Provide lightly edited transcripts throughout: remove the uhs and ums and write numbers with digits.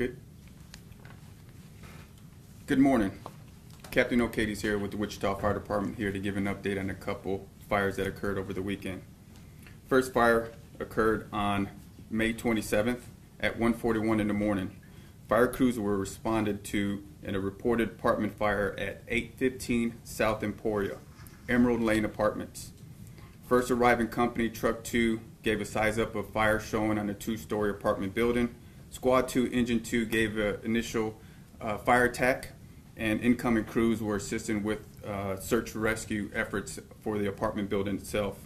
Good. Good morning. Captain O'Cady's here with the Wichita Fire Department, here to give an update on a couple fires that occurred over the weekend. First fire occurred on May 27th at 1:41 in the morning. Fire crews were responded to in a reported apartment fire at 815 South Emporia, Emerald Lane Apartments. First arriving company, Truck 2, gave a size up of fire showing on a 2-story apartment building. Squad 2, Engine 2 gave an initial fire attack, and incoming crews were assisting with search and rescue efforts for the apartment building itself.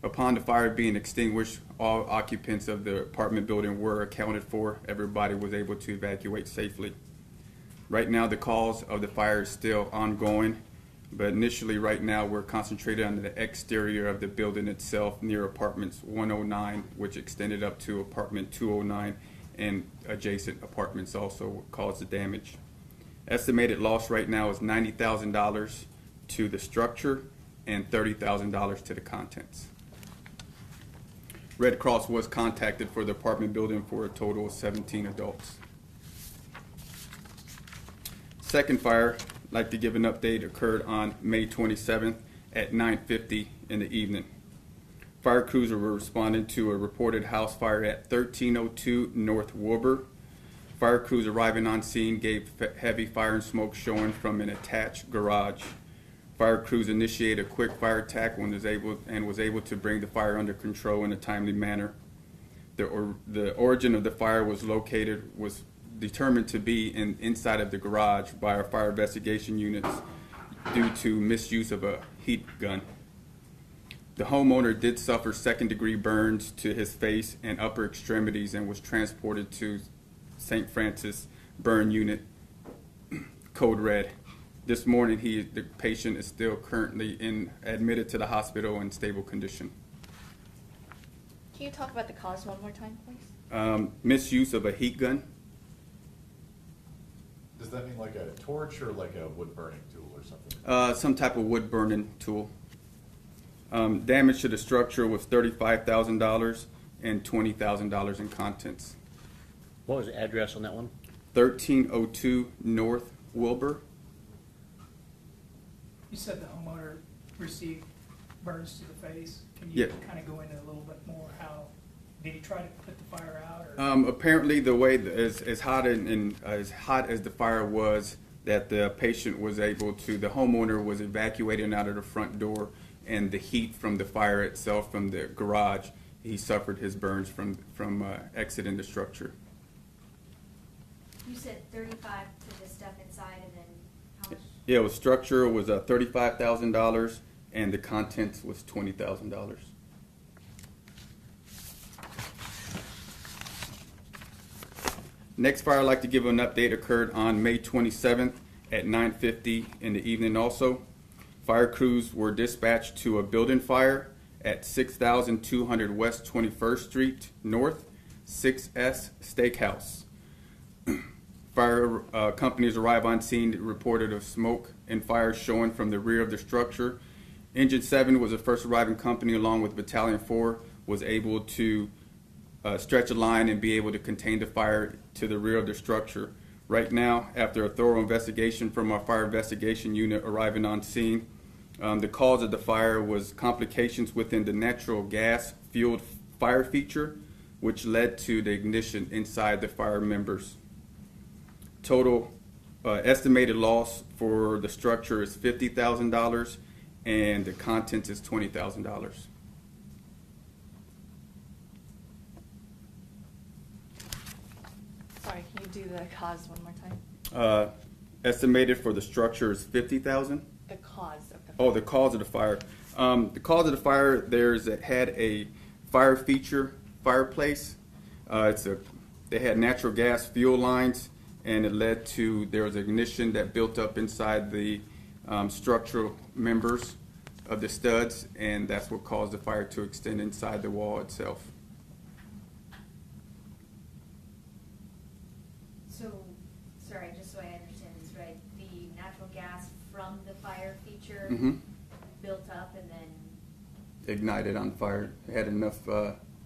Upon the fire being extinguished, all occupants of the apartment building were accounted for. Everybody was able to evacuate safely. Right now, the cause of the fire is still ongoing, but initially right now we're concentrated on the exterior of the building itself near apartments 109, which extended up to apartment 209, and adjacent apartments also caused the damage. Estimated loss right now is $90,000 to the structure and $30,000 to the contents. Red Cross was contacted for the apartment building for a total of 17 adults. Second fire, I'd like to give an update, occurred on May 27th at 9:50 in the evening. Fire crews were responding to a reported house fire at 1302 North Wilbur. Fire crews arriving on scene gave heavy fire and smoke showing from an attached garage. Fire crews initiated a quick fire attack when was able to bring the fire under control in a timely manner. The origin of the fire was determined to be inside of the garage by our fire investigation units due to misuse of a heat gun. The homeowner did suffer second-degree burns to his face and upper extremities and was transported to St. Francis Burn Unit, Code Red. This morning, the patient is still currently admitted to the hospital in stable condition. Can you talk about the cause one more time, please? Misuse of a heat gun. Does that mean like a torch or like a wood burning tool or something? Some type of wood burning tool. Damage to the structure was $35,000 and $20,000 in contents. What was the address on that one? 1302 North Wilbur. You said the homeowner received burns to the face. Can you kind of go into a little bit more how did he try to put the fire out? Or? Apparently, the way as hot as the fire was, that the patient was able to, the homeowner was evacuating out of the front door, and the heat from the fire itself from the garage, he suffered his burns from exiting the structure. You said 35 to the stuff inside, and then how much? Yeah, the structure was $35,000, and the contents was $20,000. Next fire I'd like to give an update occurred on May 27th at 9:50 in the evening also. Fire crews were dispatched to a building fire at 6200 West 21st Street North, 6S Steakhouse. Fire companies arrived on scene, reported of smoke and fire showing from the rear of the structure. Engine 7 was the first arriving company, along with Battalion 4, was able to stretch a line and be able to contain the fire to the rear of the structure. Right now, after a thorough investigation from our fire investigation unit arriving on scene, the cause of the fire was complications within the natural gas fueled fire feature, which led to the ignition inside the fire members. Total estimated loss for the structure is $50,000, and the contents is $20,000. Sorry, can you do the cause one more time? Estimated for the structure is $50,000. The cause of the fire. Oh, the cause of the fire. The cause of the fire, had a fire feature fireplace. They had natural gas fuel lines, and it led to, there was ignition that built up inside the structural members of the studs, and that's what caused the fire to extend inside the wall itself. So, sorry, just so I understand this right, the natural gas from the fire feature built up and then Ignited on fire. It had enough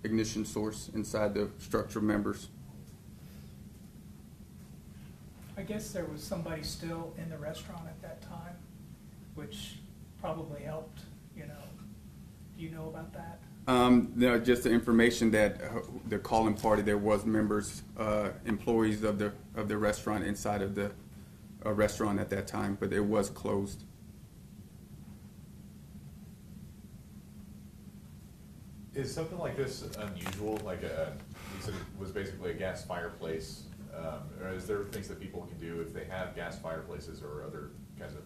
ignition source inside the structural members. I guess there was somebody still in the restaurant at that time, which probably helped, you know. Do you know about that? No, just the information that the calling party, there was members, employees of the restaurant inside of the restaurant at that time, but it was closed. Is something like this unusual? Like you said, it was basically a gas fireplace. Or is there things that people can do if they have gas fireplaces or other kinds of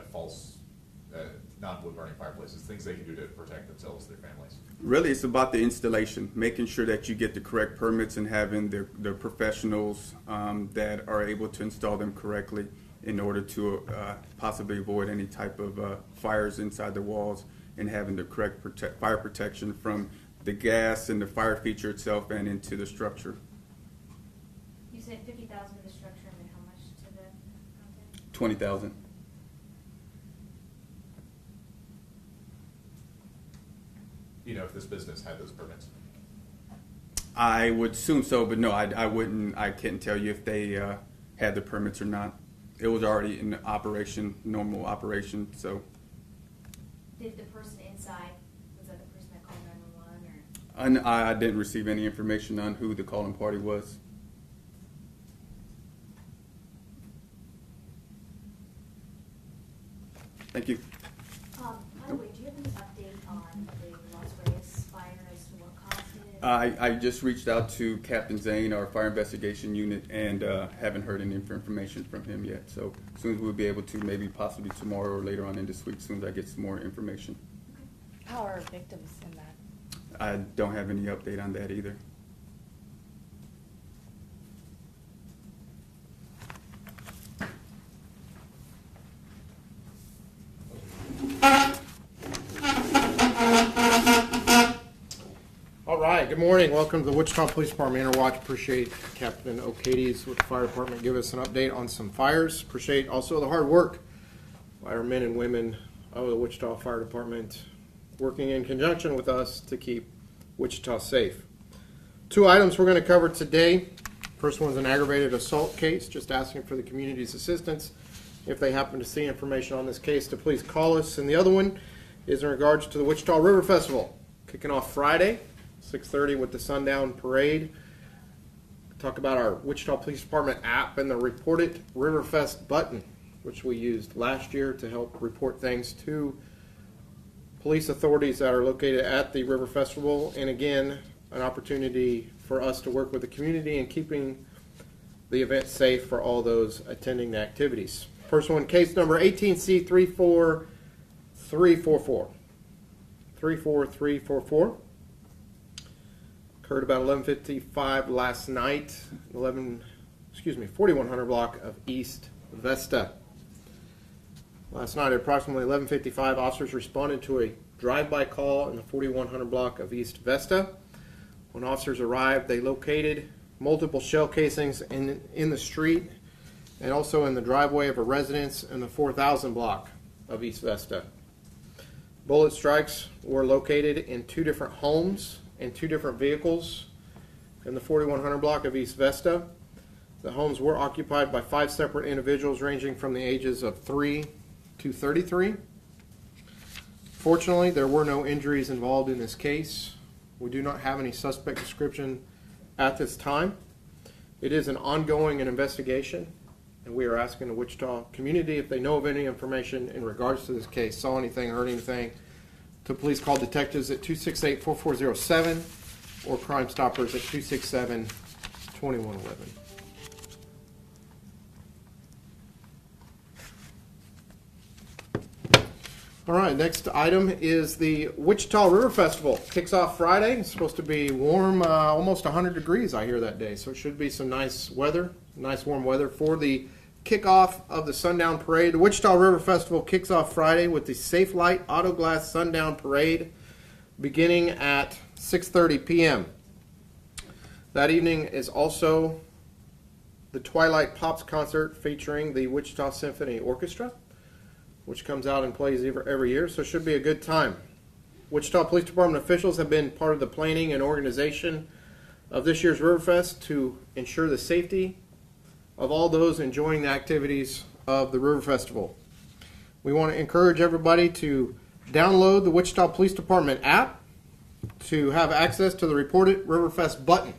false, non-wood burning fireplaces, things they can do to protect themselves and their families? Really, it's about the installation, making sure that you get the correct permits and having the professionals that are able to install them correctly in order to possibly avoid any type of fires inside the walls, and having the correct fire protection from the gas and the fire feature itself and into the structure. You said 50,000 to the structure, and then how much to the content? 20,000. You know if this business had those permits? I would assume so, but no, I wouldn't. I can't tell you if they had the permits or not. It was already in operation, normal operation. So. Did the person inside, was that the person that called 911, or? And I didn't receive any information on who the calling party was. Thank you. By the way, do you have any update on the Las Vegas fire as to what caused it? I just reached out to Captain Zane, our fire investigation unit, and haven't heard any information from him yet. So as soon as we'll be able to, maybe possibly tomorrow or later on in this week, as soon as I get some more information. How are victims in that? I don't have any update on that either. All right, good morning. Welcome to the Wichita Police Department Interwatch. Appreciate Captain O'Kades with the fire department give us an update on some fires. Appreciate also the hard work by our men and women of the Wichita Fire Department working in conjunction with us to keep Wichita safe. 2 items we're going to cover today. First one's an aggravated assault case, just asking for the community's assistance. If they happen to see information on this case, to please call us. And the other one is in regards to the Wichita River Festival, kicking off Friday, 6:30 with the Sundown Parade. Talk about our Wichita Police Department app and the Report It Riverfest button, which we used last year to help report things to police authorities that are located at the River Festival. And again, an opportunity for us to work with the community in keeping the event safe for all those attending the activities. First one, case number 18C34344. 34344. Occurred about 11:55 last night, 4100 block of East Vesta. Last night at approximately 11:55, officers responded to a drive-by call in the 4100 block of East Vesta. When officers arrived, they located multiple shell casings in the street and also in the driveway of a residence in the 4000 block of East Vesta. Bullet strikes were located in 2 different homes and 2 different vehicles in the 4100 block of East Vesta. The homes were occupied by 5 separate individuals ranging from the ages of 3 to 33. Fortunately, there were no injuries involved in this case. We do not have any suspect description at this time. It is an ongoing investigation, and we are asking the Wichita community if they know of any information in regards to this case, saw anything, heard anything, to please call detectives at 268-4407 or Crime Stoppers at 267-2111. All right, next item is the Wichita River Festival. Kicks off Friday. It's supposed to be warm, almost 100 degrees, I hear, that day. So it should be some nice weather, nice warm weather for the kickoff of the Sundown Parade. The Wichita River Festival kicks off Friday with the Safe Light Auto Glass Sundown Parade beginning at 6:30 p.m. That evening is also the Twilight Pops concert featuring the Wichita Symphony Orchestra, which comes out and plays every year, so it should be a good time. Wichita Police Department officials have been part of the planning and organization of this year's Riverfest to ensure the safety of all those enjoying the activities of the River Festival. We want to encourage everybody to download the Wichita Police Department app to have access to the Report It Riverfest button.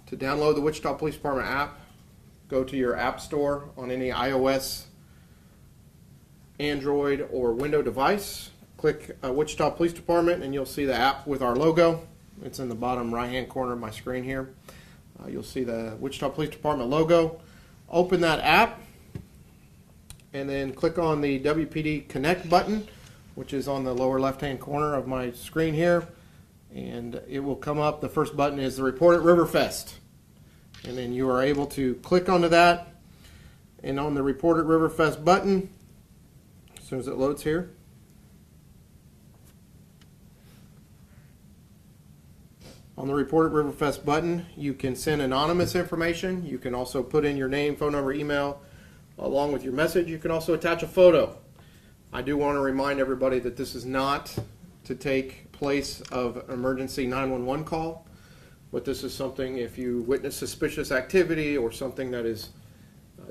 To download the Wichita Police Department app, go to your app store on any iOS, Android, or Windows device. Click Wichita Police Department and you'll see the app with our logo. It's in the bottom right-hand corner of my screen here. You'll see the Wichita Police Department logo. Open that app and then click on the WPD Connect button, which is on the lower left-hand corner of my screen here. And it will come up. The first button is the Report It Riverfest. And then you are able to click onto that. And on the Report It Riverfest button, as soon as it loads here, on the Report It Riverfest button, you can send anonymous information. You can also put in your name, phone number, email, along with your message. You can also attach a photo. I do want to remind everybody that this is not to take place of an emergency 911 call, but this is something if you witness suspicious activity or something that is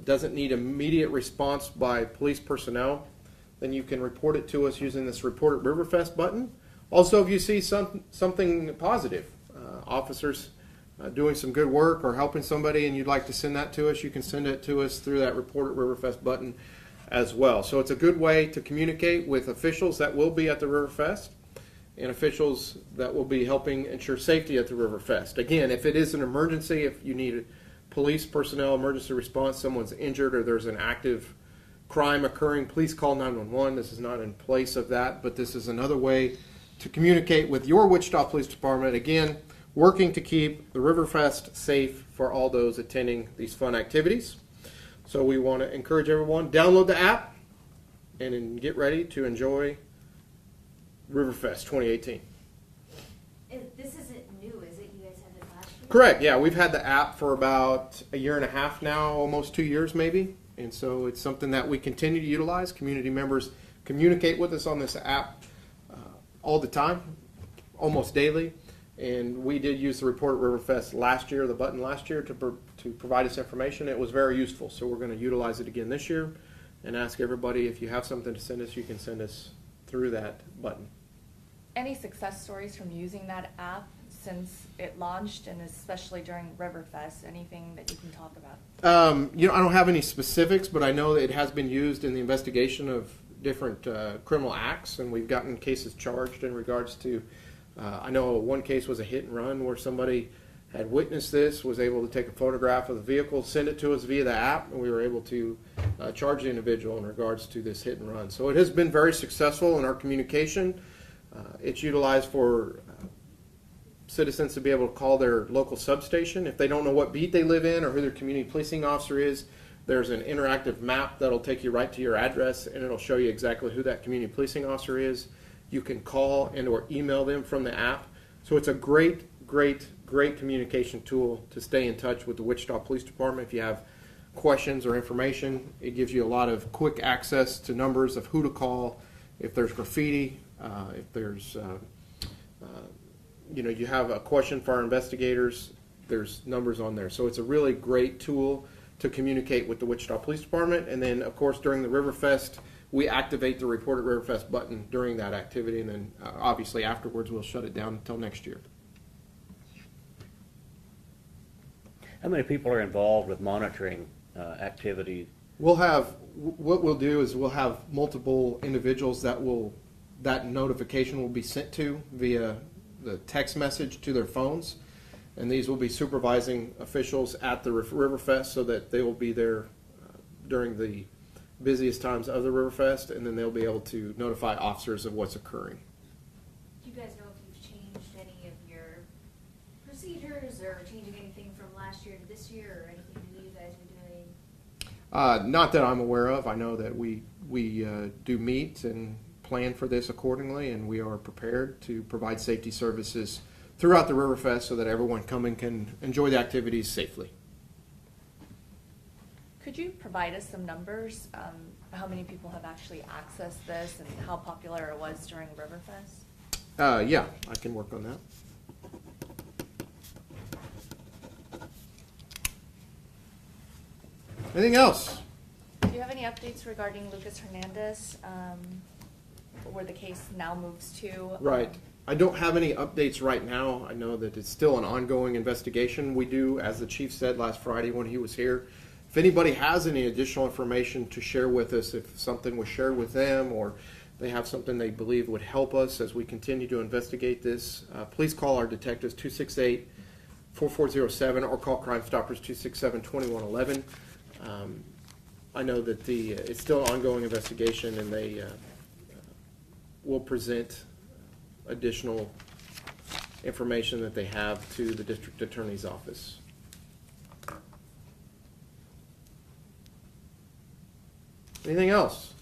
doesn't need immediate response by police personnel, then you can report it to us using this Report It Riverfest button. Also, if you see something positive, officers doing some good work or helping somebody and you'd like to send that to us, you can send it to us through that Report It Riverfest button as well. So it's a good way to communicate with officials that will be at the Riverfest and officials that will be helping ensure safety at the Riverfest. Again, if it is an emergency, if you need police personnel, emergency response, someone's injured or there's an active crime occurring, please call 911. This is not in place of that, but this is another way to communicate with your Wichita Police Department. Again, working to keep the Riverfest safe for all those attending these fun activities. So we want to encourage everyone, download the app and then get ready to enjoy Riverfest 2018. This isn't new, is it? You guys had it last year? Correct, yeah. We've had the app for about a year and a half now, almost 2 years maybe. And so it's something that we continue to utilize. Community members communicate with us on this app all the time, almost daily. And we did use the Report It Riverfest last year, the button last year, to provide us information. It was very useful. So we're going to utilize it again this year and ask everybody if you have something to send us, you can send us through that button. Any success stories from using that app since it launched, and especially during Riverfest? Anything that you can talk about? I don't have any specifics, but I know that it has been used in the investigation of different criminal acts, and we've gotten cases charged in regards to, I know one case was a hit and run where somebody had witnessed this, was able to take a photograph of the vehicle, send it to us via the app, and we were able to charge the individual in regards to this hit and run. So it has been very successful in our communication. It's utilized for citizens to be able to call their local substation. If they don't know what beat they live in or who their community policing officer is, there's an interactive map that'll take you right to your address and it'll show you exactly who that community policing officer is. You can call and or email them from the app. So it's a great communication tool to stay in touch with the Wichita Police Department. If you have questions or information, it gives you a lot of quick access to numbers of who to call. If there's graffiti, if there's, you have a question for our investigators, there's numbers on there. So it's a really great tool to communicate with the Wichita Police Department. And then, of course, during the Riverfest, we activate the Report It Riverfest button during that activity. And then, obviously, afterwards, we'll shut it down until next year. How many people are involved with monitoring activity? What we'll do is we'll have multiple individuals that notification will be sent to via the text message to their phones, and these will be supervising officials at the Riverfest so that they will be there during the busiest times of the Riverfest, and then they'll be able to notify officers of what's occurring. Do you guys know if you've changed any of your procedures or changing anything from last year to this year, or anything new you guys are doing? Not that I'm aware of. I know that we do meet and plan for this accordingly, and we are prepared to provide safety services throughout the Riverfest so that everyone coming can enjoy the activities safely. Could you provide us some numbers? How many people have actually accessed this and how popular it was during Riverfest? Yeah, I can work on that. Anything else? Do you have any updates regarding Lucas Hernandez, where the case now moves to? Right. I don't have any updates right now. I know that it's still an ongoing investigation. We do, as the chief said last Friday when he was here, if anybody has any additional information to share with us, if something was shared with them or they have something they believe would help us as we continue to investigate this, please call our detectives 268-4407 or call Crime Stoppers 267-2111. I know that it's still an ongoing investigation, and they will present additional information that they have to the district attorney's office. Anything else?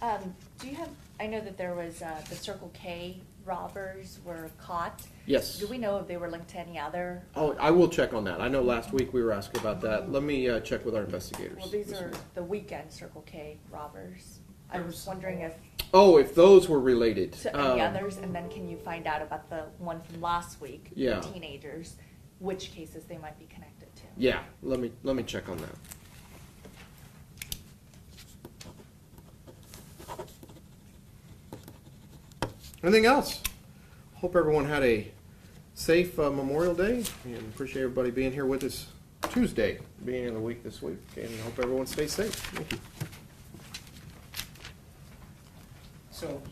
Do you have, I know that there was, the Circle K robbers were caught. Yes. Do we know if they were linked to any other? Oh, I will check on that. I know last week we were asking about that. Let me check with our investigators. Well, these this are week. the weekend Circle K robbers. I There was was wondering if Oh, if those were related. to any others, and then can you find out about the one from last week? the Yeah. Teenagers, which cases they might be connected to? Yeah, let me check on that. Anything else? Hope everyone had a safe Memorial Day, and appreciate everybody being here with us Tuesday, beginning of the week this week, and hope everyone stays safe. Thank you. So